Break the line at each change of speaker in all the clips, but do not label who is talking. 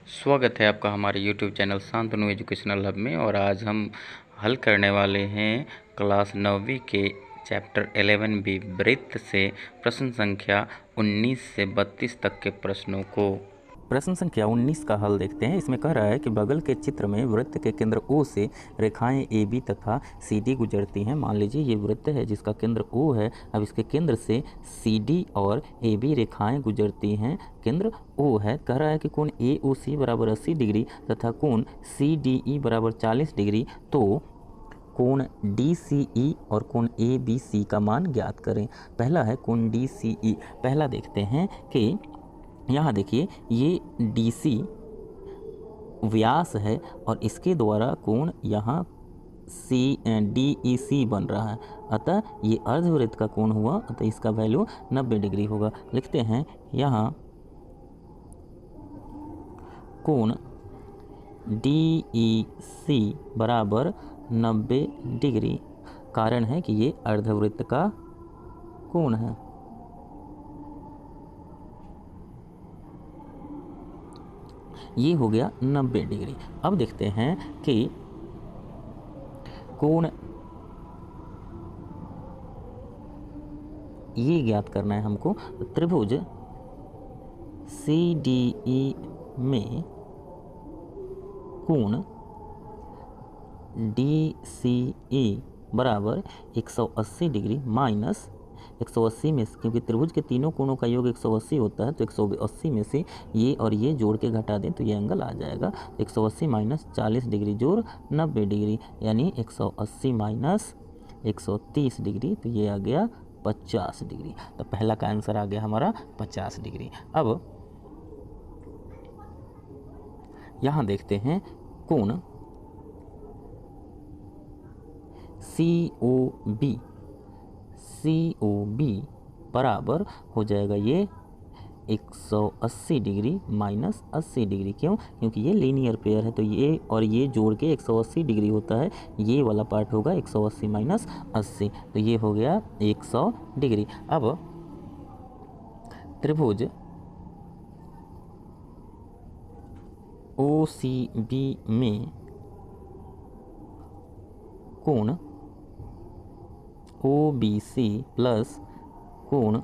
स्वागत है आपका हमारे YouTube channel Shantanu educational hub में। और आज हम हल करने वाले हैं क्लास 9वीं के चैप्टर 11B वृत्त से प्रश्न संख्या 19 से 32 तक के प्रश्नों को। प्रश्न संख्या 19 का हल देखते हैं। इसमें कह रहा है कि बगल के चित्र में वृत्त के केंद्र O से रेखाएं AB तथा CD गुजरती हैं। मान लीजिए ये वृत्त है जिसका केंद्र O है। अब इसके केंद्र से CD और AB रेखाएं गुजरती हैं। केंद्र O है। कह रहा है कि कोण AOC बराबर 80 डिग्री तथा कोण CDE बराबर 40 डिग्री। तो कोण DCE और कोण ABC का मान ज्ञात करें। पहला है कोण DCE। पहला देखते हैं कि यहाँ देखिए ये DC व्यास है और इसके द्वारा कोण यहाँ DEC बन रहा है। अतः ये अर्धवृत्त का कोण हुआ, अतः इसका वैल्यू 90 डिग्री होगा। लिखते हैं यहाँ कोण DEC बराबर 90 डिग्री। कारण है कि ये अर्धवृत्त का कोण है। ये हो गया 90 डिग्री। अब देखते हैं कि कोण ये ज्ञात करना है हमको। त्रिभुज CDE में कोण DCE बराबर 180 डिग्री माइनस 180 में, क्योंकि त्रिभुज के तीनों कोणों का योग 180 होता है, तो 180 में से ये और ये जोड़ के घटा दें तो ये एंगल आ जाएगा। 180 माइनस 40 डिग्री जोड़ 90 डिग्री, यानी 180 माइनस 130 डिग्री, तो ये आ गया 50 डिग्री। तो पहला का आंसर आ गया हमारा 50 डिग्री। अब यहाँ देखते हैं कोण COB बराबर हो जाएगा ये 180 डिग्री माइनस 80 डिग्री। क्यों? क्योंकि ये लीनियर पेयर है, तो ये और ये जोड़ के 180 डिग्री होता है। ये वाला पार्ट होगा 180 माइनस 80, तो ये हो गया 100 डिग्री। अब त्रिभुज OCB में कोण OBC प्लस कोण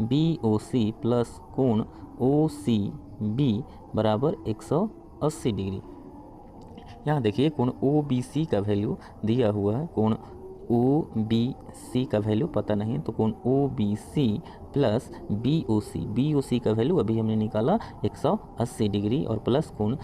BOC प्लस कोण OCB बराबर 180 डिग्री। यहाँ देखिए कोण OBC का वैल्यू दिया हुआ है, कोण OBC का वैल्यू पता नहीं, तो कोण OBC प्लस BOC का वैल्यू अभी हमने निकाला 180 डिग्री, और प्लस कोण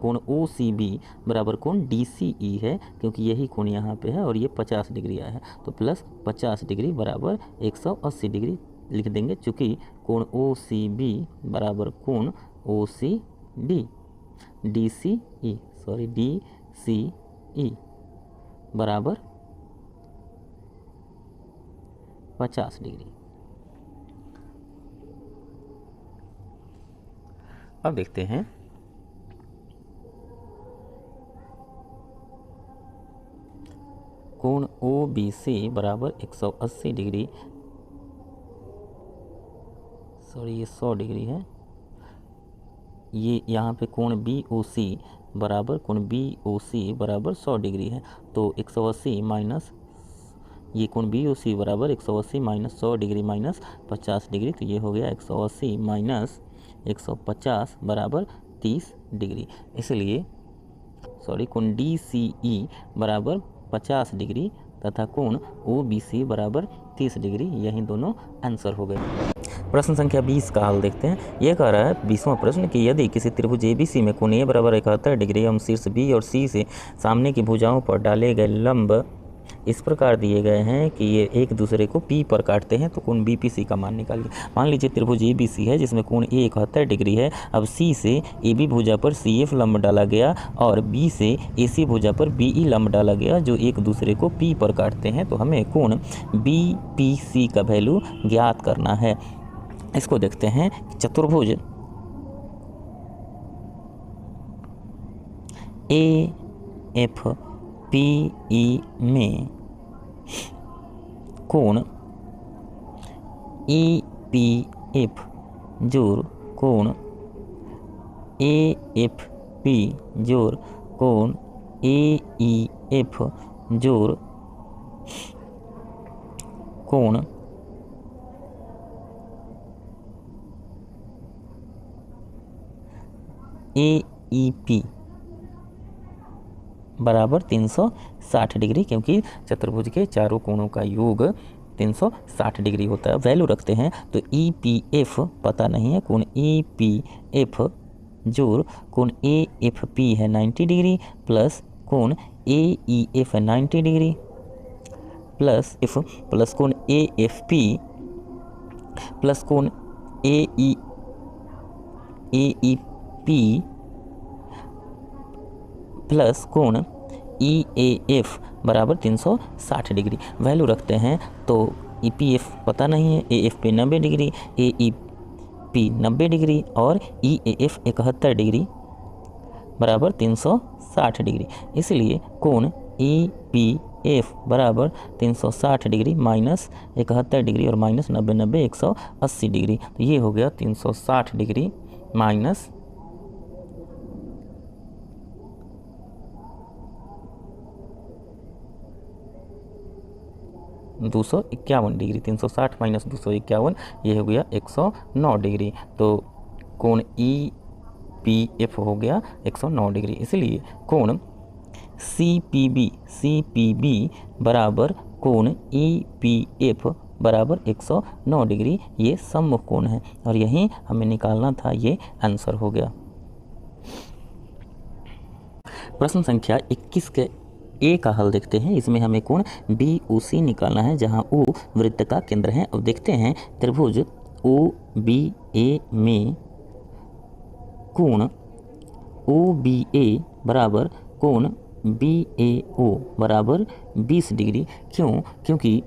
कोण OCB बराबर कोण DCE है, क्योंकि यही कोण यहाँ पे है और ये 50 डिग्री आया है, तो प्लस 50 डिग्री बराबर 180 डिग्री लिख देंगे। चूँकि कोण OCB बराबर कोण OCD DCE बराबर 50 डिग्री। अब देखते हैं कोण OBC बराबर 180 डिग्री, सॉरी ये 100 डिग्री है। ये यहाँ पे कोण BOC बराबर 100 डिग्री है, तो 180 माइनस ये कोण BOC बराबर 180 माइनस 100 डिग्री माइनस 50 डिग्री, तो ये हो गया 180 माइनस 150 बराबर 30 डिग्री। इसलिए कोण DCE बराबर 50 डिग्री तथा कोण OBC बराबर 30 डिग्री, यही दोनों आंसर हो गए। प्रश्न संख्या 20 का हल देखते हैं। यह कह रहा है 20वां प्रश्न कि यदि किसी त्रिभुज ABC में कोण A बराबर 71 डिग्री एवं शीर्ष B और C से सामने की भुजाओं पर डाले गए लंब इस प्रकार दिए गए हैं कि ये एक दूसरे को P पर काटते हैं, तो कोण BPC का मान निकालिए। मान लीजिए त्रिभुज ABC है जिसमें कोण A 71 डिग्री है। अब C से AB भुजा पर CF लंब डाला गया और B से AC भुजा पर BE लंब डाला गया, जो एक दूसरे को P पर काटते हैं। तो हमें कोण BPC का वैल्यू ज्ञात करना है। इसको देखते हैं। चतुर्भुज AFPE में कोण EPF जोड़ कोण ए एफ पी जोड़ कोण ए ई एफ जोड़ कोण ए ई पी बराबर 360 डिग्री, क्योंकि चतुर्भुज के चारों कोणों का योग 360 डिग्री होता है। वैल्यू रखते हैं तो ई पी एफ पता नहीं है, कोण ई पी एफ जोड़ कोण ए एफ पी है 90 डिग्री प्लस कोण ए ई एफ है 90 डिग्री प्लस कोण ए एफ पी प्लस कोण ए ई पी प्लस कोण ई ए एफ बराबर 360 डिग्री। वैल्यू रखते हैं तो ई पी एफ पता नहीं है, A F P 90 degree, A E P 90 degree और ई ए एफ 71 डिग्री बराबर 360 डिग्री। इसलिए कोण ई पी एफ बराबर 360 डिग्री माइनस 71 डिग्री और माइनस 90 180 डिग्री। तो ये हो गया 360 डिग्री माइनस 251 डिग्री। 360 माइनस 251 ये हो गया 109 डिग्री। तो कोण ई पी एफ हो गया 109 डिग्री। इसलिए कोण सी पी बी बराबर कोण ई पी एफ बराबर 109 डिग्री। ये सम्मुख कोण है और यही हमें निकालना था, ये आंसर हो गया। प्रश्न संख्या 21 के ए का हल देखते हैं। इसमें हमें कोण बी ओ सी निकालना है, जहां ओ वृत्त का केंद्र है। अब देखते हैं त्रिभुज ओ बी ए में कोण ओ बी ए बराबर कोण बी ए ओ बराबर 20 डिग्री। क्योंकि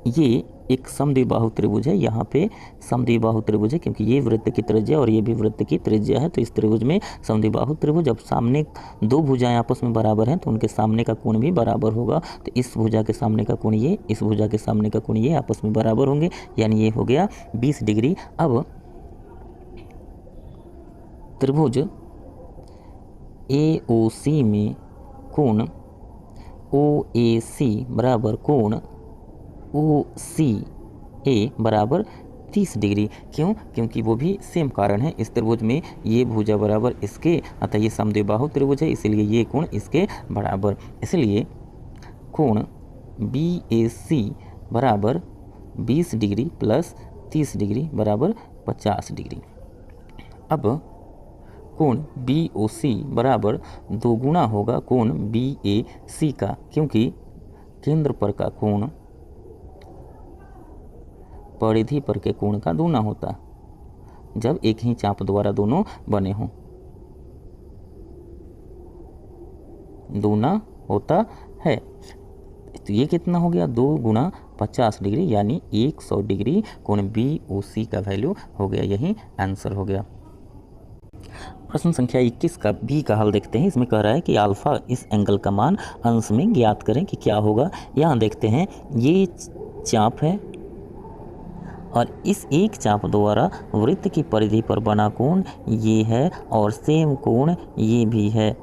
ये एक समद्विबाहु त्रिभुज है। यहाँ पे समद्विबाहु त्रिभुज है क्योंकि ये वृत्त की त्रिज्या और ये भी वृत्त की त्रिज्या है। तो इस त्रिभुज में समद्विबाहु त्रिभुज, जब सामने दो भुजाएं आपस में बराबर हैं तो उनके सामने का कोण भी बराबर होगा। तो इस भुजा के सामने का कोण ये, इस भुजा के सामने का कोण ये आपस में बराबर होंगे, यानी ये हो गया 20 डिग्री। अब त्रिभुज ए ओ सी में कोण ओ ए सी बराबर कोण ओ सी ए बराबर 30 डिग्री। क्योंकि वो भी सेम कारण है। इस त्रिभुज में ये भुजा बराबर इसके, अतः ये समद्विबाहु त्रिभुज है, इसलिए ये कोण इसके बराबर। इसलिए कोण बी ए सी बराबर 20 डिग्री प्लस 30 डिग्री बराबर 50 डिग्री। अब कोण बी ओ सी बराबर 2 गुना होगा कोण बी ए सी का, क्योंकि केंद्र पर का कोण परिधि पर के कोण का दूना होता जब एक ही चाप द्वारा दोनों बने हों, दूना होता है। तो ये कितना हो गया, 2 गुना 50 डिग्री यानी 100 डिग्री कोण बी ओ सी का वैल्यू हो गया। यही आंसर हो गया। प्रश्न संख्या 21 का बी का हल देखते हैं। इसमें कह रहा है कि अल्फा इस एंगल का मान अंश में ज्ञात करें कि क्या होगा। यहाँ देखते हैं ये चाप है और इस एक चाप द्वारा वृत्त की परिधि पर बना कोण ये है और सेम कोण ये भी है,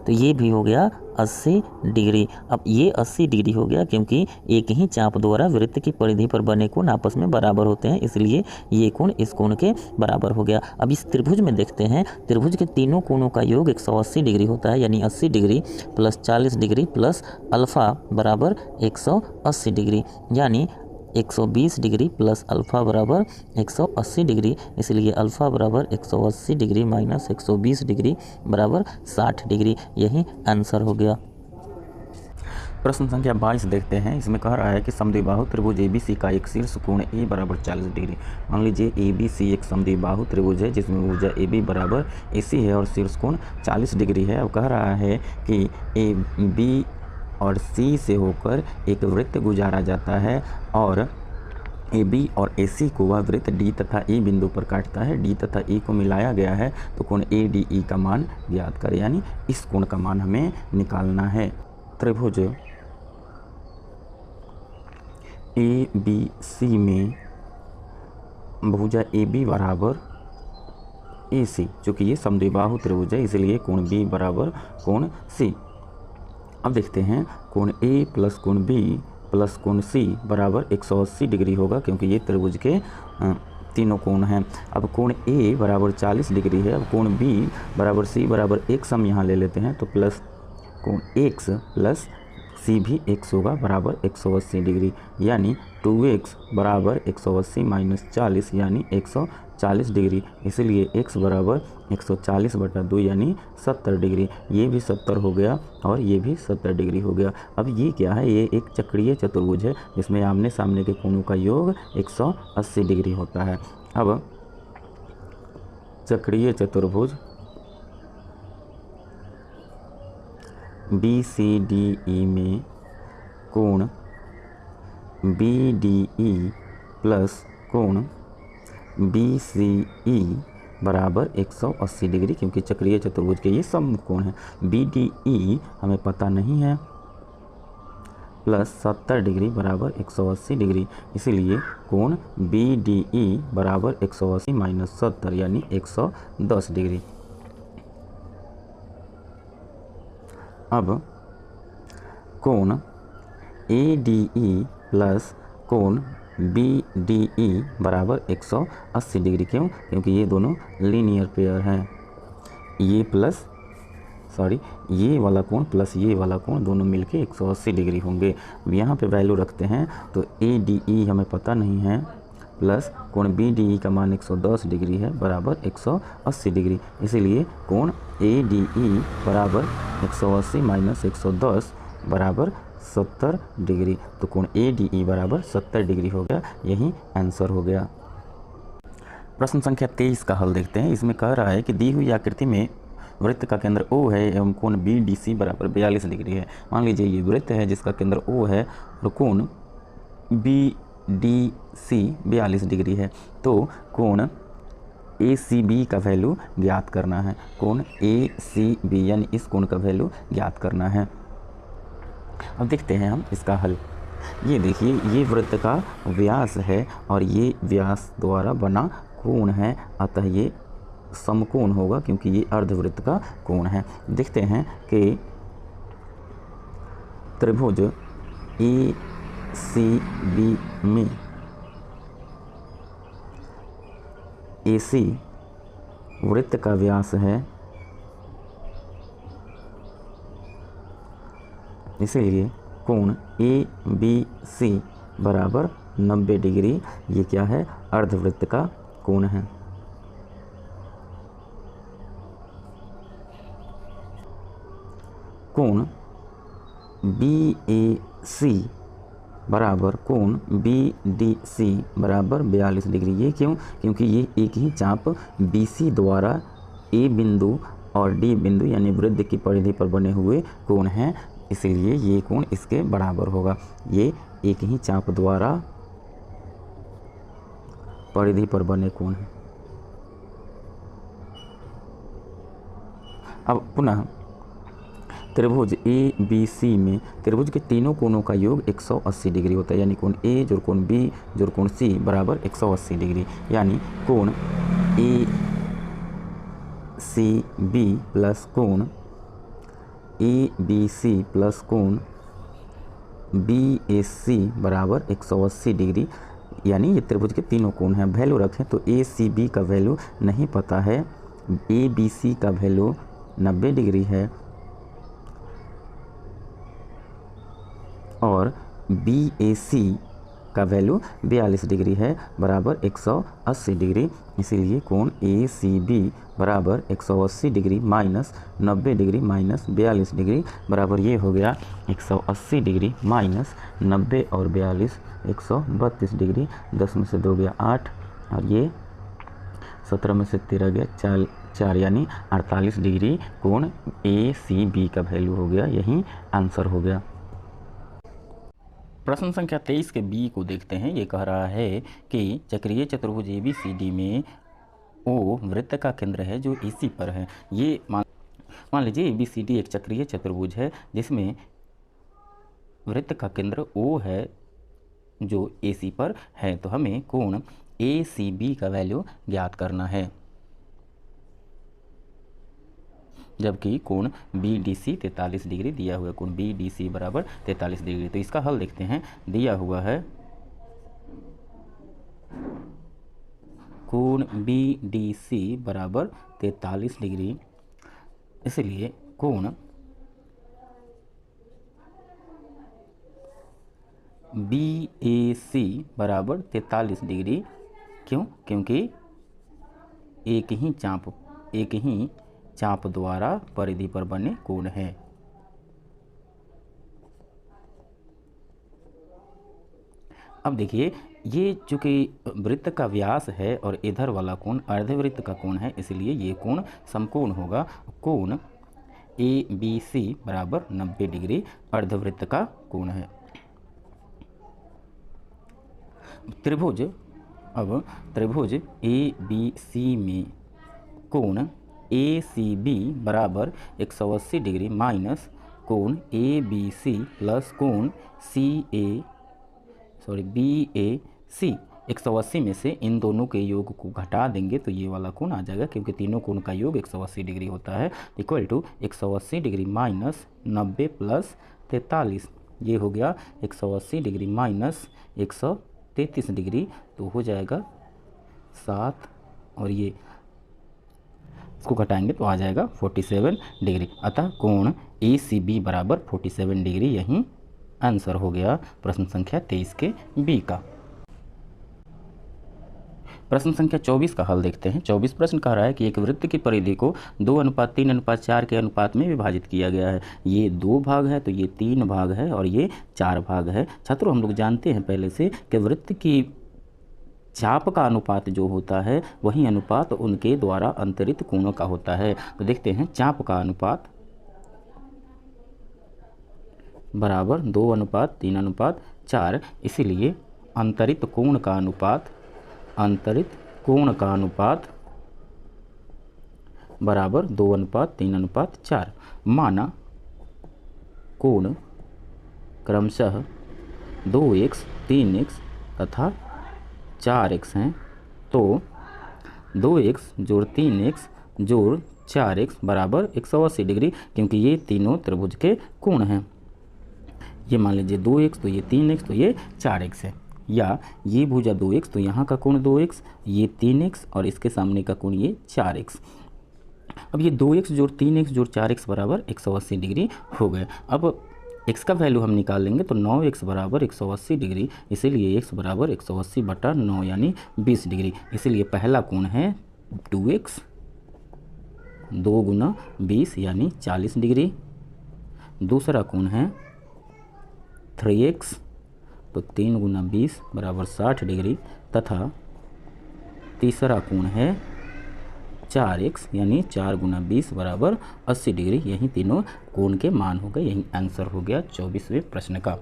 तो ये भी हो गया 80 डिग्री। अब ये 80 डिग्री हो गया क्योंकि एक ही चाप द्वारा वृत्त की परिधि पर बने कोण आपस में बराबर होते हैं, इसलिए ये कोण इस कोण के बराबर हो गया। अब इस त्रिभुज में देखते हैं, त्रिभुज के तीनों कोणों का योग 180 डिग्री होता है, यानी 80 degree plus 40 degree plus alpha बराबर 180 डिग्री, यानी 120 डिग्री प्लस अल्फ़ा बराबर 180 डिग्री। इसलिए अल्फ़ा बराबर 180 डिग्री माइनस 120 डिग्री बराबर 60 डिग्री। यही आंसर हो गया। प्रश्न संख्या 22 देखते हैं। इसमें कह रहा है कि समद्विबाहु त्रिभुज ABC का एक शीर्ष कोण A बराबर 40 डिग्री। मान लीजिए ABC एक समद्विबाहु त्रिभुज है जिसमें भुजा AB बराबर AC है और शीर्ष कोण 40 डिग्री है। अब कह रहा है कि AB और C से होकर एक वृत्त गुजारा जाता है और AB और AC को वह वृत्त D तथा E बिंदु पर काटता है। D तथा E को मिलाया गया है तो कोण ADE का मान ज्ञात करें, यानी इस कोण का मान हमें निकालना है। त्रिभुज ABC में भुजा ए बी बराबर ए सी, चूँकि ये समद्विबाहु त्रिभुज है इसलिए कोण बी बराबर कोण सी। अब देखते हैं कोण ए प्लस कोण बी प्लस कोण सी बराबर 180 डिग्री होगा, क्योंकि ये त्रिभुज के तीनों कोण हैं। अब कोण ए बराबर 40 डिग्री है। अब कोण बी बराबर सी बराबर एक्स हम यहाँ ले लेते हैं, तो प्लस कोण एक्स प्लस सी भी एक्स होगा बराबर 180 डिग्री, यानी 2x बराबर 180 माइनस 40 यानी 140 डिग्री। इसलिए x बराबर 140/2 यानी 70 डिग्री। ये भी 70 हो गया और ये भी 70 डिग्री हो गया। अब ये क्या है, ये एक चक्रीय चतुर्भुज है जिसमें आमने सामने के कोणों का योग 180 डिग्री होता है। अब चक्रीय चतुर्भुज BCDE में कोण BDE प्लस कोण BCE बराबर 180 डिग्री, क्योंकि चक्रीय चतुर्भुज के ये सममुख कोण हैं। BDE हमें पता नहीं है, प्लस 70 डिग्री बराबर 180 डिग्री, इसीलिए कोण BDE बराबर 180 माइनस 70 यानी 110 डिग्री। अब कोण ADE प्लस कोण BDE बराबर 180 डिग्री। क्यों? क्योंकि ये दोनों लीनियर पेयर हैं। ये वाला कोण प्लस ये वाला कोण दोनों मिलके 180 डिग्री होंगे। अब यहाँ पे वैल्यू रखते हैं तो ADE हमें पता नहीं है, प्लस कोण BDE का मान 110 डिग्री है बराबर 180 डिग्री, इसीलिए कोण ADE बराबर 180 माइनस 110 बराबर 70 डिग्री। तो कोण ADE बराबर 70 डिग्री हो गया, यही आंसर हो गया। प्रश्न संख्या 23 का हल देखते हैं। इसमें कह रहा है कि दी हुई आकृति में वृत्त का केंद्र O है एवं कोण BDC बराबर 42 डिग्री है। मान लीजिए ये वृत्त है जिसका केंद्र O है और कोण BDC 42 डिग्री है, तो कोण ACB का वैल्यू ज्ञात करना है। कोण ACB यानी इस कोण का वैल्यू ज्ञात करना है। अब देखते हैं हम इसका हल। ये देखिए, ये वृत्त का व्यास है और ये व्यास द्वारा बना कोण है, अतः ये समकोण होगा क्योंकि ये अर्धवृत्त का कोण है। देखते हैं कि त्रिभुज ACB में AC वृत्त का व्यास है, इसीलिए कोण ABC बराबर 90 डिग्री। ये क्या है? अर्धवृत्त का कोण है। कोण BAC बराबर कोण BDC बराबर 42 डिग्री। ये क्यों? क्योंकि ये एक ही चाप BC द्वारा A बिंदु और D बिंदु यानी वृत्त की परिधि पर बने हुए कोण हैं, इसलिए ये कोण इसके बराबर होगा। ये एक ही चाप द्वारा परिधि पर बने कोण हैं। अब पुनः त्रिभुज ABC में त्रिभुज के तीनों कोणों का योग 180 डिग्री होता है, यानी कोण A जोड़ कोण B जोड़ कोण C बराबर 180 डिग्री, यानी कोण ACB प्लस कोण ABC प्लस कोण BAC बराबर 180 डिग्री, यानी ये त्रिभुज के तीनों कोण हैं। वैल्यू रखें तो ACB का वैल्यू नहीं पता है, ABC का वैल्यू 90 डिग्री है और BAC का वैल्यू 42 डिग्री है बराबर 180 डिग्री, इसीलिए कोण ACB बराबर 180 degree minus 90 degree minus 42 degree बराबर ये हो गया 180 डिग्री माइनस 90 और 42 132 डिग्री। 10 में से 2 गया 8 और ये 17 में से 13 गया 4 यानी 48 डिग्री कोण ACB का वैल्यू हो गया, यही आंसर हो गया। प्रश्न संख्या 23 के बी को देखते हैं। ये कह रहा है कि चक्रीय चतुर्भुज ABCD में O वृत्त का केंद्र है जो AC पर है। ये मान लीजिए ABCD एक चक्रीय चतुर्भुज है जिसमें वृत्त का केंद्र O है जो AC पर है, तो हमें कोण ACB का वैल्यू ज्ञात करना है, जबकि कोण BDC 43 डिग्री दिया हुआ है। कोण BDC बराबर 43 डिग्री। तो इसका हल देखते हैं। दिया हुआ है कोण BDC बराबर 43 डिग्री, इसलिए कोण BAC बराबर 43 डिग्री। क्यों? क्योंकि एक ही चाप द्वारा परिधि पर बने कोण है। अब देखिए, ये चूंकि वृत्त का व्यास है और इधर वाला कोण अर्धवृत्त का कोण है, इसलिए ये कोण समकोण होगा। कोण ABC बराबर 90 डिग्री अर्धवृत्त का कोण है। त्रिभुज ABC में कोण ACB बराबर 180 डिग्री माइनस कोण ABC प्लस कोण BAC 180 में से इन दोनों के योग को घटा देंगे तो ये वाला कोण आ जाएगा, क्योंकि तीनों कोण का योग 180 डिग्री होता है। Equal to 180 degree minus 90 plus 43, ये हो गया 180 डिग्री माइनस 133 डिग्री, तो हो जाएगा 7, और ये इसको घटाएंगे तो आ जाएगा 47 डिग्री। अतः कोण ACB बराबर 47 डिग्री, यही आंसर हो गया प्रश्न संख्या 23 के बी का। प्रश्न संख्या 24 का हल देखते हैं। 24 प्रश्न कह रहा है कि एक वृत्त की परिधि को 2:3:4 के अनुपात में विभाजित किया गया है। ये 2 भाग है, तो ये 3 भाग है और ये 4 भाग है। छात्रों, हम लोग जानते हैं पहले से कि वृत्त की चाप का अनुपात जो होता है वही अनुपात उनके द्वारा अंतरित कोणों का होता है। तो देखते हैं, चाप का अनुपात बराबर 2:3:4, इसीलिए अंतरित कोण का अनुपात बराबर 2:3:4। माना कोण क्रमशः 2x, 3x तथा 4x हैं, तो 2x जोड़ 3x जोड़ 4x बराबर 180 डिग्री, क्योंकि ये तीनों त्रिभुज के कोण हैं। ये मान लीजिए 2x, तो ये 3x, तो ये 4x है। या ये भुजा 2x, तो यहाँ का कोण 2x, ये 3x और इसके सामने का कोण ये 4x। अब ये 2x जोड़ 3x जोड़ 4x बराबर 180 डिग्री हो गए। अब x का वैल्यू हम निकाल लेंगे तो 9x बराबर 180 डिग्री, इसीलिए x बराबर 180/9 यानी 20 डिग्री। इसीलिए पहला कोण है 2x, 2 गुना 20 यानी 40 डिग्री। दूसरा कोण है 3x, तो 3 गुना 20 बराबर 60 डिग्री, तथा तीसरा कोण है 4x यानी 4 गुना 20 बराबर 80 डिग्री। यही तीनों कोण के मान हो गए। यही आंसर हो गया 24वें प्रश्न का।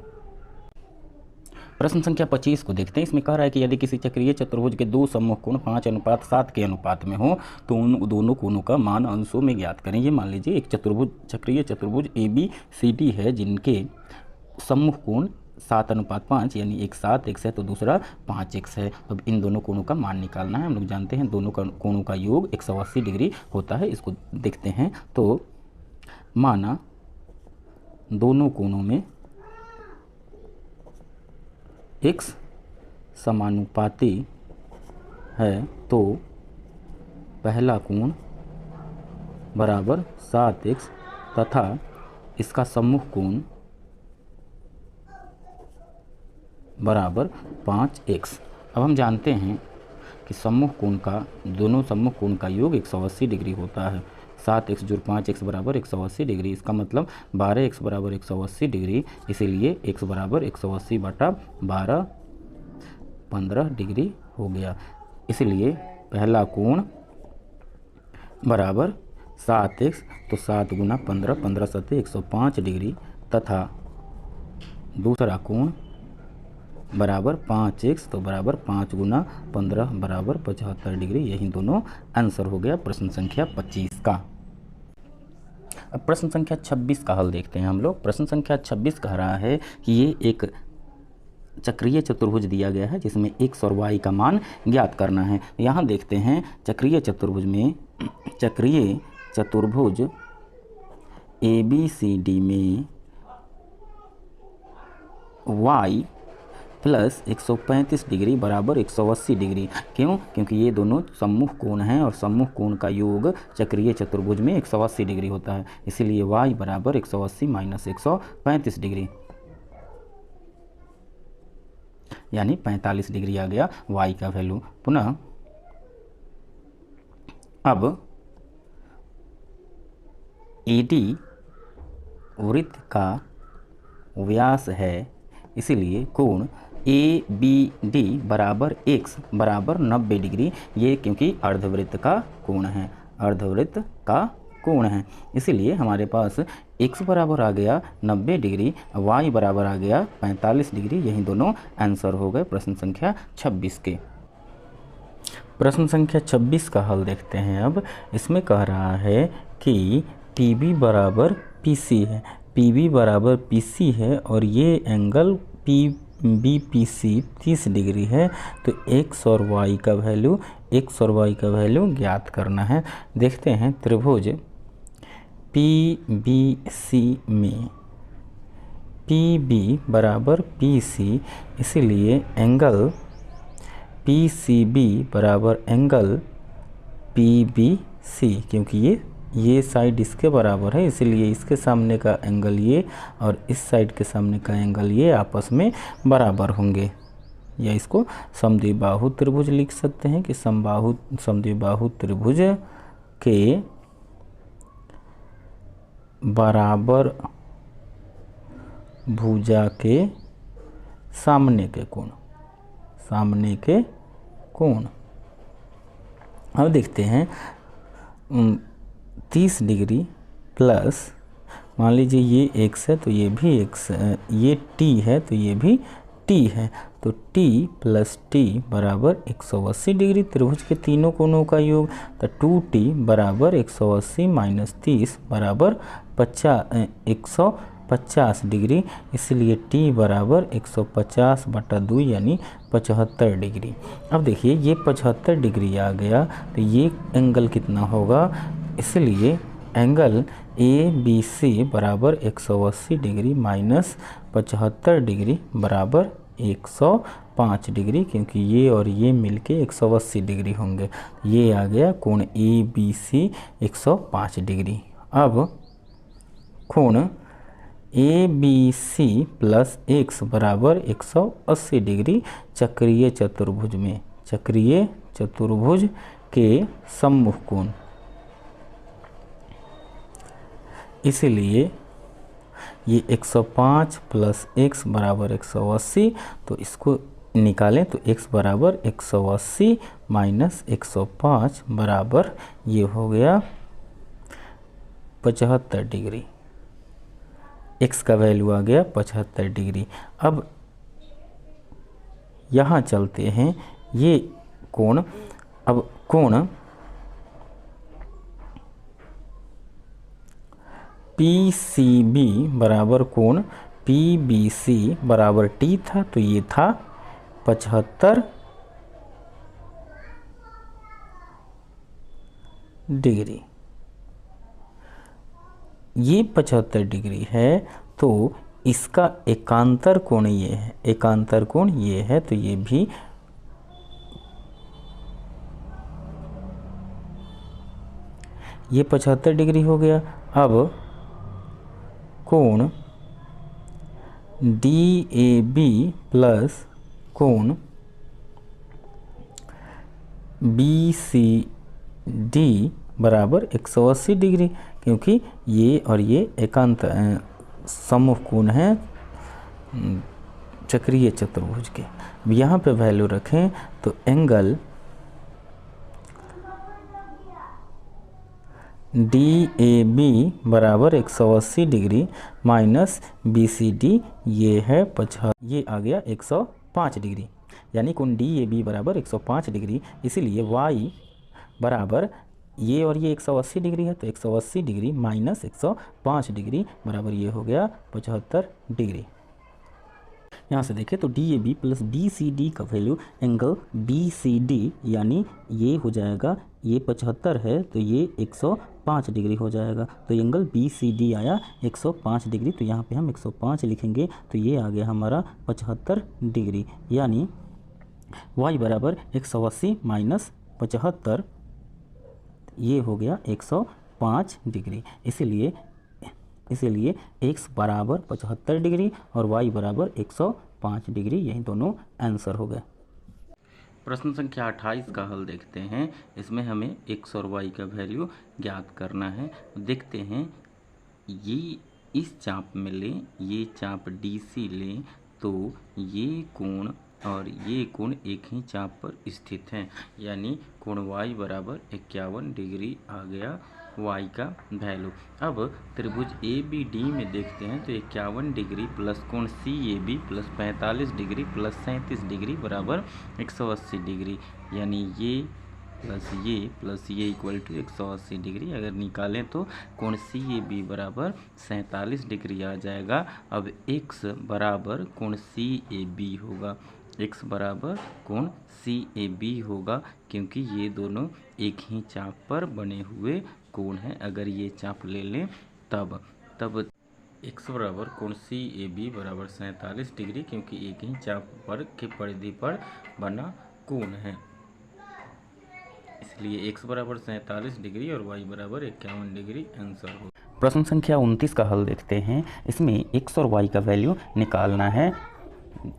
प्रश्न संख्या 25 को देखते हैं। इसमें कह रहा है कि यदि किसी चक्रीय चतुर्भुज के 2 सम्मुख कोण 5:7 के अनुपात में हो तो उन दोनों कोणों का मान अंशों में ज्ञात करें। ये मान लीजिए एक चक्रीय चतुर्भुज ABCD है, जिनके सम्मुख कोण 7:5 यानी एक 7x है तो दूसरा 5x है। अब इन दोनों कोणों का मान निकालना है। हम लोग जानते हैं दोनों कोणों का योग 180 डिग्री होता है। इसको देखते हैं। तो माना दोनों कोणों में x समानुपाती है, तो पहला कोण बराबर 7x तथा इसका सम्मुख कोण बराबर 5x। अब हम जानते हैं कि दोनों सम्मुख कोण का योग 180 डिग्री होता है। 7x जोड़ 5x बराबर 180 डिग्री। इसका मतलब 12x बराबर 180 डिग्री, इसीलिए x बराबर 180/12 15 डिग्री हो गया। इसलिए पहला कोण बराबर 7x, तो 7 गुना 15, 15 सत्ते 105 डिग्री, तथा दूसरा कोण बराबर 5x, तो बराबर 5 गुना 15 बराबर 75 डिग्री। यही दोनों आंसर हो गया प्रश्न संख्या 25 का। अब प्रश्न संख्या 26 का हल देखते हैं हम लोग। प्रश्न संख्या 26 कह रहा है कि ये एक
चक्रीय चतुर्भुज दिया गया है जिसमें x और y का मान ज्ञात करना है। यहाँ देखते हैं चक्रीय चतुर्भुज में, चक्रीय चतुर्भुज ABCD में y प्लस 135 डिग्री बराबर 180 डिग्री। क्यों? क्योंकि ये दोनों सम्मुख कोण हैं और सम्मुख कोण का योग चक्रीय चतुर्भुज में 180 डिग्री होता है, इसलिए y बराबर 180 माइनस 135 डिग्री यानी 45 डिग्री आ गया y का वैल्यू। पुनः अब AD वृत्त का व्यास है, इसलिए कोण ABD बराबर x बराबर 90 डिग्री। ये क्योंकि अर्धवृत्त का कोण है, अर्धवृत्त का कोण है, इसलिए हमारे पास x बराबर आ गया 90 डिग्री, y बराबर आ गया 45 डिग्री। यही दोनों आंसर हो गए प्रश्न संख्या 26 के। प्रश्न संख्या 26 का हल देखते हैं। अब इसमें कह रहा है कि PB बराबर PC है, PB बराबर PC है और ये एंगल BPC 30 डिग्री है, तो x और y का वैल्यू ज्ञात करना है। देखते हैं त्रिभुज PBC में PB बराबर PC, इसलिए एंगल PCB बराबर एंगल PBC, क्योंकि ये साइड इसके बराबर है, इसलिए इसके सामने का एंगल ये और इस साइड के सामने का एंगल ये आपस में बराबर होंगे। या इसको समद्विबाहु त्रिभुज लिख सकते हैं कि समद्विबाहु त्रिभुज के बराबर भुजा के सामने के कोण। अब देखते हैं 30 डिग्री प्लस, मान लीजिए ये x है तो ये भी x है, ये t है तो ये भी t है, तो t प्लस t बराबर 180 डिग्री। त्रिभुज के तीनों कोणों का योग, तो 2t बराबर 180 माइनस 30 बराबर 150 डिग्री, इसलिए t बराबर 150/2 यानी 75 डिग्री। अब देखिए ये 75 डिग्री आ गया, तो ये एंगल कितना होगा, इसलिए एंगल ABC बराबर 180 डिग्री माइनस 75 डिग्री बराबर 105 डिग्री, क्योंकि ये और ये मिलके 180 डिग्री होंगे। ये आ गया कोण ABC 105 डिग्री। अब कोण ABC प्लस x बराबर 180 डिग्री चक्रीय चतुर्भुज में, चक्रीय चतुर्भुज के सम्मुख कोण, इसलिए ये 105 प्लस x बराबर 180, तो इसको निकालें तो x बराबर 180 माइनस 105 बराबर ये हो गया 75 डिग्री। x का वैल्यू आ गया 75 डिग्री। अब यहाँ चलते हैं, ये कोण, अब कोण PCB बराबर कोण PBC बराबर t था, तो ये था 75 डिग्री। ये 75 डिग्री है, तो इसका एकांतर कोण ये है, एकांतर कोण ये है, तो ये भी ये 75 डिग्री हो गया। अब कोण DAB प्लस कोण BCD बराबर 180 डिग्री, क्योंकि ये और ये एकांत सम्मुख कोण है चक्रीय चतुर्भुज के। यहाँ पे वैल्यू रखें तो एंगल DAB बराबर 180 डिग्री माइनस BCD ये है 50, ये आ गया 105 डिग्री, यानी कोण DAB बराबर 105 डिग्री, इसीलिए y बराबर ये और ये 180 डिग्री है, तो 180 डिग्री माइनस 105 डिग्री बराबर ये हो गया 75 डिग्री। यहाँ से देखें तो D A B plus B C D का value angle B C D यानी ये हो जाएगा, ये 75 है तो ये 105 डिग्री हो जाएगा। तो एंगल बी सी डी आया 105 डिग्री, तो यहाँ पे हम 105 लिखेंगे तो ये आ गया हमारा 75 डिग्री, यानी y बराबर 180 माइनस 75, ये हो गया 105 डिग्री। इसीलिए x बराबर 75 डिग्री और y बराबर 105 डिग्री, यही दोनों आंसर हो गए। प्रश्न संख्या 28 का हल देखते हैं। इसमें हमें x और y का वैल्यू ज्ञात करना है। देखते हैं, ये इस चाप में लें, ये चाप DC लें तो ये कोण और ये कोण एक ही चाप पर स्थित हैं, यानी कोण y बराबर 51 डिग्री आ गया y का वैल्यू। अब त्रिभुज ABD में देखते हैं तो 51 डिग्री प्लस कोण CAB plus 45 degree plus 37 degree बराबर 180 डिग्री, यानी ये प्लस ये इक्वल टू 180 डिग्री। अगर निकालें तो कोण CAB बराबर 47 डिग्री आ जाएगा। अब x बराबर कोण CAB होगा, x बराबर कोण CAB होगा, क्योंकि ये दोनों एक ही चाप पर बने हुए कोण हैं। अगर ये चाप ले लें तब x बराबर कोण CAB बराबर 47 डिग्री, क्योंकि एक ही चाप पर के परिधि पर बना कोण है, इसलिए x बराबर 47 डिग्री और y बराबर 51 डिग्री आंसर हो। प्रश्न संख्या 29 का हल देखते हैं। इसमें x और y का वैल्यू निकालना है।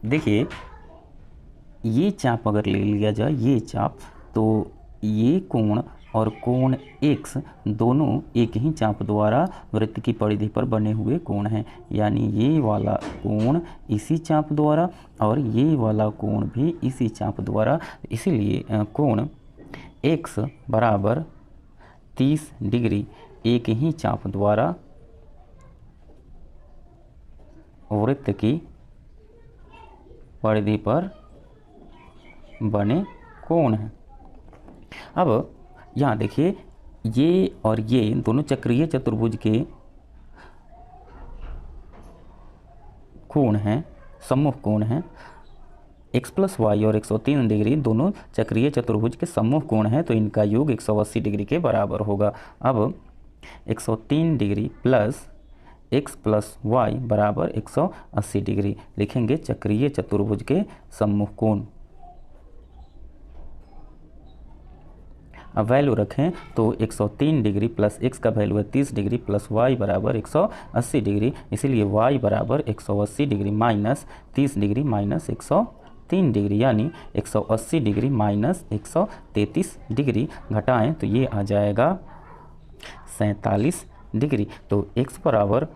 देखिए, ये चाप अगर ले लिया जाए, ये चाप, तो ये कोण और कोण x दोनों एक ही चाप द्वारा वृत्त की परिधि पर बने हुए कोण हैं, यानी ये वाला कोण इसी चाप द्वारा और ये वाला कोण भी इसी चाप द्वारा, इसीलिए कोण x बराबर 30 डिग्री एक ही चाप द्वारा वृत्त की परिधि पर बने कोण हैं। अब यहाँ देखिए, ये और ये दोनों चक्रीय चतुर्भुज के कोण हैं, सम्मुख कोण हैं। x प्लस वाई और 103 डिग्री दोनों चक्रीय चतुर्भुज के सम्मुख कोण हैं, तो इनका योग 180 डिग्री के बराबर होगा। अब 103 degree plus x plus y बराबर 180 डिग्री लिखेंगे चक्रीय चतुर्भुज के सम्मुख कोण। अब वैल्यू रखें तो 103 डिग्री प्लस x का वैल्यू है 30 डिग्री प्लस y बराबर 180 डिग्री, इसीलिए y बराबर 180 degree minus 30 degree minus 103 degree, यानी 180 डिग्री माइनस 133 डिग्री घटाएं तो ये आ जाएगा 47 डिग्री। तो x बराबर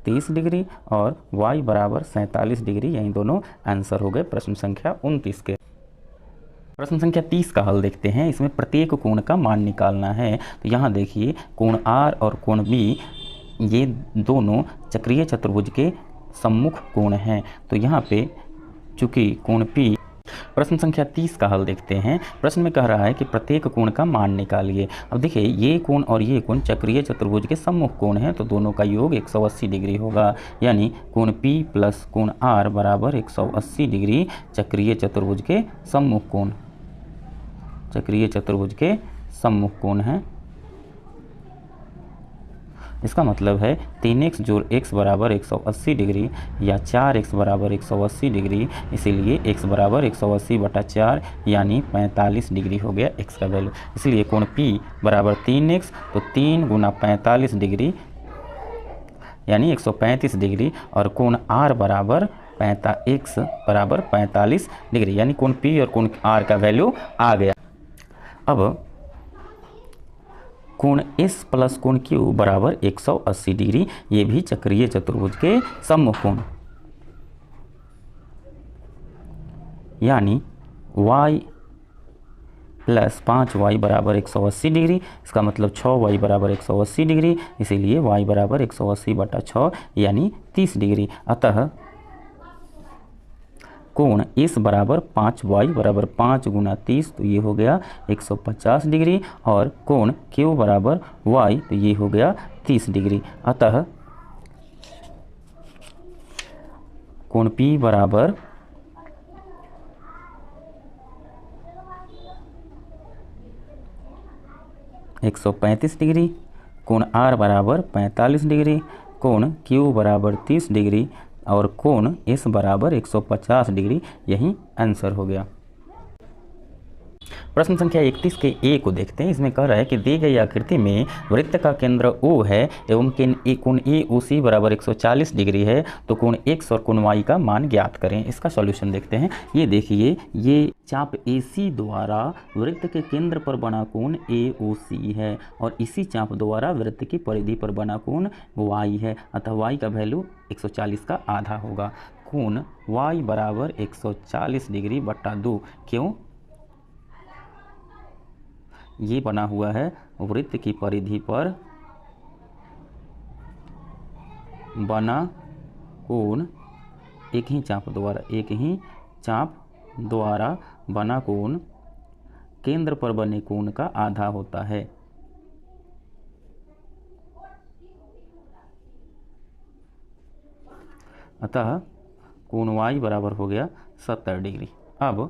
30 डिग्री और y बराबर 47 डिग्री, यही दोनों आंसर हो गए प्रश्न संख्या 29 के। प्रश्न संख्या 30 का हल देखते हैं। इसमें प्रत्येक कोण का मान निकालना है। तो यहाँ देखिए, कोण R और कोण B ये दोनों चक्रीय चतुर्भुज के सम्मुख कोण हैं, तो यहाँ पे चूंकि कोण P। प्रश्न संख्या 30 का हल देखते हैं। प्रश्न में कह रहा है कि प्रत्येक कोण का मान निकालिए। अब देखिए, ये कोण और ये कोण चक्रीय चतुर्भुज के सम्मुख कोण हैं, तो दोनों का योग 180 डिग्री होगा, यानी कोण P प्लस कोण R बराबर 180 डिग्री चक्रीय चतुर्भुज के सम्मुख कोण, चक्रीय चतुर्भुज के सम्मुख कोण हैं। इसका मतलब है 3x जोड़ x बराबर 180 डिग्री या 4x बराबर 180 डिग्री, इसीलिए x बराबर 180 बटा 4 यानी 45 डिग्री हो गया x का वैल्यू। इसलिए कोण P बराबर 3x, तो 3 गुना 45 डिग्री यानी 135 डिग्री, और कोण R बराबर x बराबर 45 डिग्री, यानी कोण P और कोण R का वैल्यू आ गया। अब कोण S प्लस कोण Q बराबर 180 डिग्री, ये भी चक्रीय चतुर्भुज के सम्मुख कोण, यानी y प्लस 5y बराबर 180 डिग्री। इसका मतलब 6y बराबर 180 डिग्री, इसीलिए y बराबर 180 बटा 6 यानी 30 डिग्री। अतः कोण S बराबर 5y बराबर 5 गुना 30, तो ये हो गया 150 डिग्री, और कोण Q बराबर y, तो ये हो गया 30 डिग्री। अतः कोण P बराबर 135 डिग्री, कोण R बराबर 45 डिग्री, कोण Q बराबर 30 डिग्री और कोण S बराबर 150 डिग्री। यही आंसर हो गया। प्रश्न संख्या 31 के ए को देखते हैं। इसमें कह रहा है कि दी गई आकृति में वृत्त का केंद्र O है एवं कोण AOC बराबर 140 डिग्री है, तो कोण X और कोण Y का मान ज्ञात करें। इसका सॉल्यूशन देखते हैं। ये देखिए, ये चाप AC द्वारा वृत्त के केंद्र पर बना कोण AOC है और इसी चाप द्वारा वृत्त की परिधि पर बना कोण Y है, अतः Y का वैल्यू 140 का आधा होगा। कोण Y बराबर 140 डिग्री बटा 2, क्यों? ये बना हुआ है वृत्त की परिधि पर बना कोण, एक ही चाप द्वारा बना कोण केंद्र पर बने कोण का आधा होता है। अतः कोण Y बराबर हो गया 70 डिग्री। अब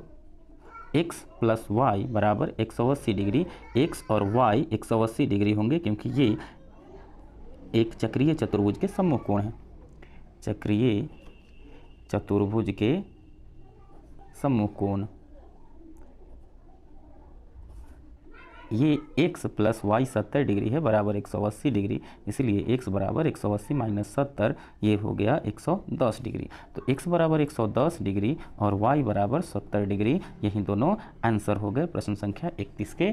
x प्लस वाई बराबर 180 डिग्री, x और y 180 डिग्री होंगे क्योंकि ये एक चक्रीय चतुर्भुज के सम्मुख कोण हैं। चक्रीय चतुर्भुज के सम्मुख कोण, ये x प्लस वाई 70 डिग्री है बराबर 180 डिग्री, इसलिए x बराबर 180 माइनस 70, ये हो गया 110 डिग्री। तो x बराबर 110 डिग्री और y बराबर 70 डिग्री, यही दोनों आंसर हो गए प्रश्न संख्या 31 के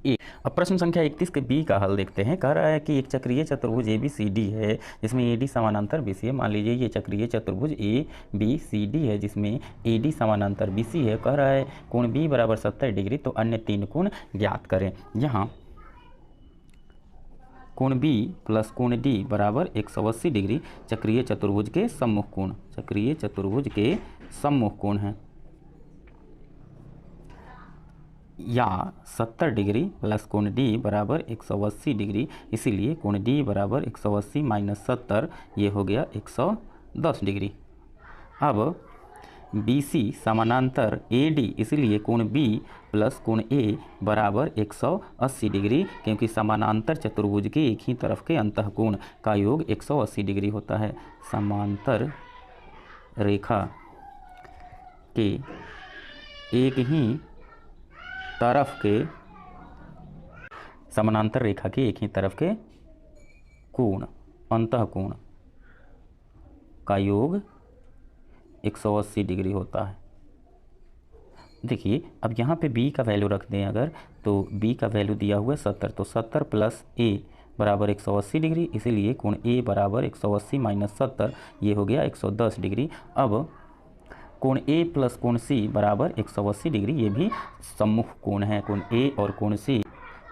ए। अब प्रश्न संख्या 31 के बी का हल देखते हैं। कह रहा है कि एक चक्रीय चतुर्भुज ABCD है जिसमें AD समानांतर BC है। मान लीजिए ये चक्रीय चतुर्भुज ABCD है जिसमें AD समानांतर BC है। कह रहा है कोण B बराबर 70 डिग्री, तो अन्य तीन कोण ज्ञात करें। यहाँ कोण B प्लस कोण D बराबर 180 डिग्री चक्रीय चतुर्भुज के सम्मुख कोण, चक्रीय चतुर्भुज के सम्मुख कोण है, या 70 डिग्री प्लस कोण D बराबर 180 डिग्री, इसीलिए कोण D बराबर 180 माइनस 70, ये हो गया 110 डिग्री। अब BC समानांतर AD, इसलिए कोण B प्लस कोण A बराबर 180 डिग्री, क्योंकि समानांतर चतुर्भुज के एक ही तरफ के अंतःकोण का योग 180 डिग्री होता है। समांतर रेखा के एक ही तरफ के, समानांतर रेखा के एक ही तरफ के कोण, अंतःकोण का योग 180 डिग्री होता है। देखिए, अब यहाँ पे B का वैल्यू रख दें अगर, तो B का वैल्यू दिया हुआ है 70, तो 70 प्लस A बराबर 180 डिग्री, इसीलिए कोण A बराबर 180 माइनस 70, ये हो गया 110 डिग्री। अब कोण A प्लस कोण C बराबर 180 डिग्री, ये भी सम्मुख कोण है। कोण A और कोण C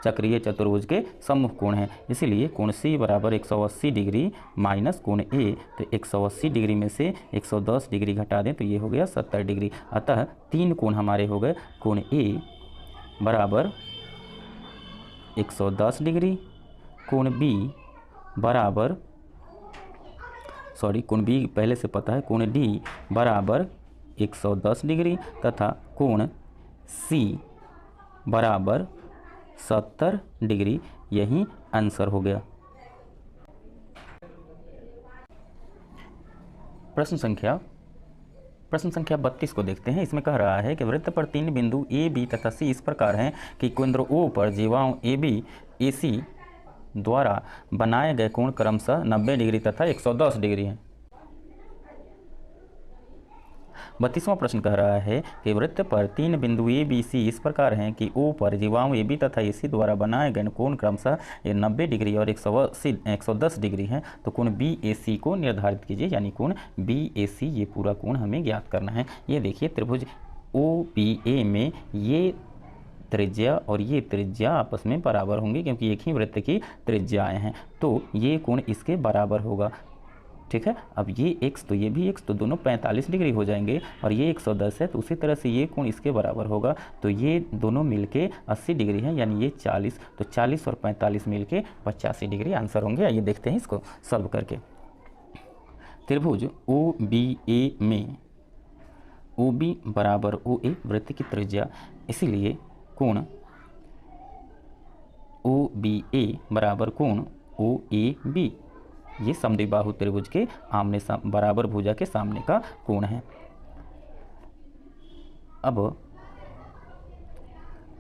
चक्रीय चतुर्भुज के सम्मुख कोण है, इसीलिए कोण C बराबर 180 डिग्री माइनस कोण A, तो 180 डिग्री में से 110 डिग्री घटा दें तो ये हो गया 70 डिग्री। अतः तीन कोण हमारे हो गए। कोण A बराबर 110 डिग्री, कोण B बराबर, कोण B पहले से पता है, कोण D बराबर 110 डिग्री तथा कोण C बराबर 70 डिग्री, यही आंसर हो गया। प्रश्न संख्या 32 को देखते हैं। इसमें कह रहा है कि वृत्त पर तीन बिंदु A, B तथा C इस प्रकार हैं कि केंद्र O पर जीवाओं AB, AC द्वारा बनाए गए कोण क्रमशः 90 डिग्री तथा 110 डिग्री हैं। 32वां प्रश्न कह रहा है कि वृत्त पर तीन बिंदु A, B, C इस प्रकार हैं कि O पर जीवाओं AB तथा AC द्वारा बनाए गए कोण क्रमशः 90 डिग्री और 110 डिग्री हैं, तो कोण BAC को निर्धारित कीजिए। यानी कोण BAC, ये पूरा कोण हमें ज्ञात करना है। ये देखिए, त्रिभुज OBA में ये त्रिज्या और ये त्रिज्या आपस में बराबर होंगी क्योंकि एक ही वृत्त की त्रिज्याएँ हैं, तो ये कोण इसके बराबर होगा। ठीक है, अब ये x तो ये भी x, तो दोनों 45 डिग्री हो जाएंगे और ये 110 है, तो उसी तरह से ये कोण इसके बराबर होगा, तो ये दोनों मिलके 80 डिग्री है, यानी ये 40, तो 40 और 45 मिलके 85 डिग्री आंसर होंगे। आइए देखते हैं इसको सॉल्व करके। त्रिभुज ओ बी ए में ओ बी बराबर ओ ए वृत्त की त्रिज्या, इसीलिए कोण ओ बी ए बराबर कोण ओ ए बी, ये समद्विबाहु त्रिभुज के आमने बराबर भुजा के सामने का कोण है। अब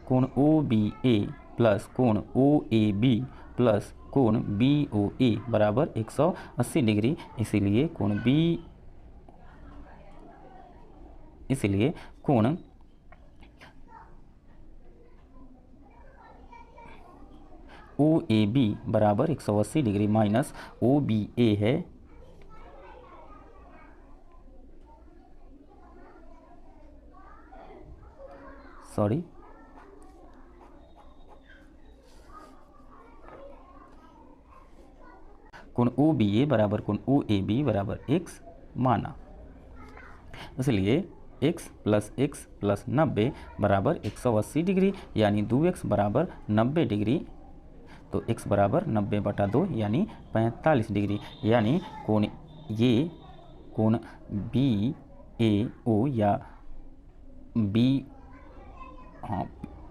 कोण ओ बी ए प्लस कोण ओ ए बी प्लस कोण बी ओ ए बराबर 180 डिग्री, इसीलिए कोण ओ ए बी बराबर 180 डिग्री माइनस ओ बी ए है कोण ओ बी ए बराबर कोण ओ ए बी बराबर x माना, इसलिए x प्लस 90 बराबर 180 डिग्री, यानी 2x बराबर 90 डिग्री, तो x बराबर 90/2 यानी 45 डिग्री, यानी कोण बी ए ओ या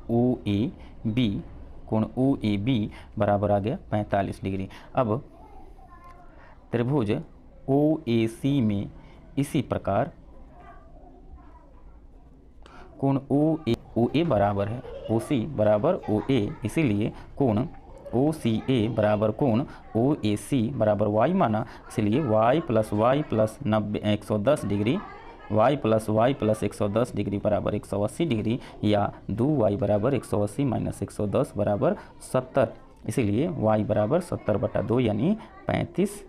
ओ ए बी, कोण ओ ए बी बराबर आ गया 45 डिग्री। अब त्रिभुज ओ ए सी में इसी प्रकार कोण ओ ए बराबर है ओ सी बराबर ओ ए, इसीलिए कोण ओ सी ए बराबर कोण ओ ए सी बराबर y माना, इसलिए y plus 110 degree, y plus 110 degree बराबर 180 डिग्री, या 2y बराबर 180 माइनस 110 बराबर 70, इसीलिए y बराबर 70/2 यानी 35,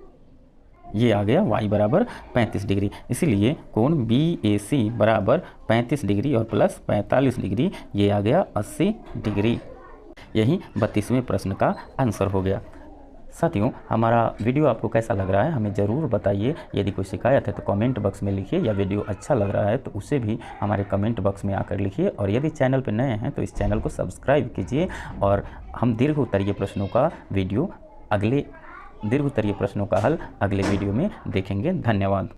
ये आ गया y बराबर 35 डिग्री, इसीलिए कोण बी ए सी बराबर 35 डिग्री और प्लस 45 डिग्री, ये आ गया 80 डिग्री। यही 32वें प्रश्न का आंसर हो गया। साथियों, हमारा वीडियो आपको कैसा लग रहा है हमें ज़रूर बताइए। यदि कोई शिकायत है तो कमेंट बॉक्स में लिखिए, या वीडियो अच्छा लग रहा है तो उसे भी हमारे कमेंट बॉक्स में आकर लिखिए। और यदि चैनल पर नए हैं तो इस चैनल को सब्सक्राइब कीजिए, और हम दीर्घ उत्तरीय प्रश्नों का हल अगले वीडियो में देखेंगे। धन्यवाद।